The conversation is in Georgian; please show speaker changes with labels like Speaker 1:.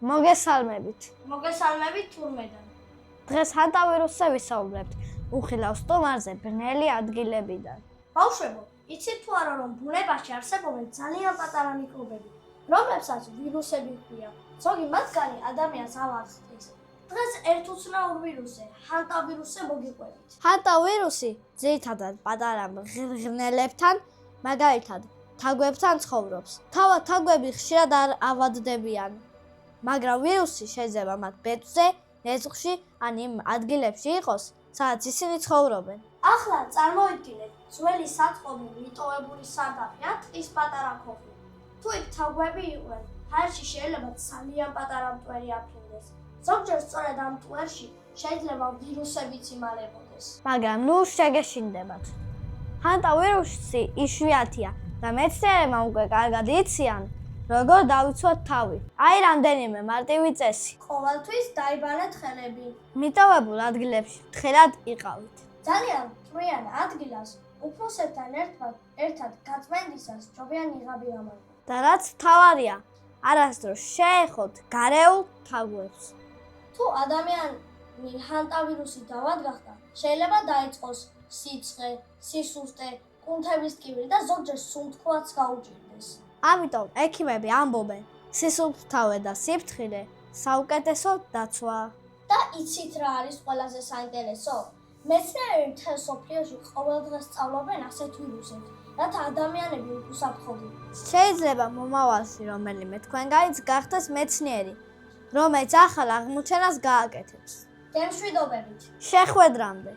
Speaker 1: მოგესალმებით.
Speaker 2: მოგესალმებით თურმედან.
Speaker 1: დღეს ჰანტავირუსზე ვისაუბრებთ. უხილავ სტუმარზე ბნელი ადგილებიდან.
Speaker 2: ბავშვებო, იცით თუ არა რომ ბუნებაში არსებობენ ძალიან პატარა მიკრობები, რომლებსაც ვირუსები ჰქვია. ზოგი მათგანი ადამიანს ავარცხეს. დღეს ერთ უცნაურ ვირუსზე, ჰანტავირუსზე მოგიყვებით.
Speaker 1: ჰანტავირუსი ძირითადად პატარა მღრღნელებთან, მაგალითად თაგვებთან ცხოვრობს. თავად თაგვები ხშირად არ ავადდებიან, მაგრამ ვირუსი შეიძლება მათ ბეწვზე, ნეწყვში ან იმ ადგილებში იყოს, სადაც ისინი ცხოვრობენ.
Speaker 2: ახლა წარმოიდგინეთ ძველი საწყობი მიტოვებული სარდაფი ან ტყის პატარა ქოხი. თუ იქ თაგვები იყვნენ, ჰაერში შეიძლება ძალიან პატარა მტვერი აფრინდეს. ზოგჯერ სწორედ ამ მტვერში შეიძლება ვირუსებიც იმალებოდეს.
Speaker 1: მაგრამ ნუ შეგეშინდებათ. ჰანტავირუსი იშვიათია და მეცნიერებმა უკვე კარგად იციან, როგორ დავიცვათ თავი. აი რამდენიმე მარტივი წესი.
Speaker 2: ყოველთვის დაიბანეთ ხელები.
Speaker 1: მიტოვებულ ადგილებში ფრთხილად იყავით.
Speaker 2: ძალიან მტვრიან ადგილას უფროსებთან ერთად გაწმენდისას ჯობია ნიღაბი ამარგოთ.
Speaker 1: და რაც მთავარია, არასდროს შეეხოთ გარეულ თაგვებს.
Speaker 2: თუ ადამიანი ჰანტავირუსით დაავად გახდა, შეიძლება დაიწყოს სიცხე, სისუსტე, კუნთების ტკივილი და ზოგჯერ სუნთქვაც გაუჭირდეს.
Speaker 1: ამიტომ ექიმები ამბობენ, სისუფთავე და სიფრთხილე საუკეთესო დაცვაა.
Speaker 2: და იცით რა არის ყველაზე საინტერესო? მეცნიერები მთელ მსოფლიოში ყოველდღე სწავლობენ ასეთ ვირუსებს, რათა ადამიანები უსაფრთხოდნენ.
Speaker 1: შეიძლება მომავალში რომელიმე თქვენგანიც გახდეს მეცნიერი, რომელიც ახალ აღმოჩენას გააკეთებს.
Speaker 2: გემშვიდობებით!
Speaker 1: შეხვედრამდე!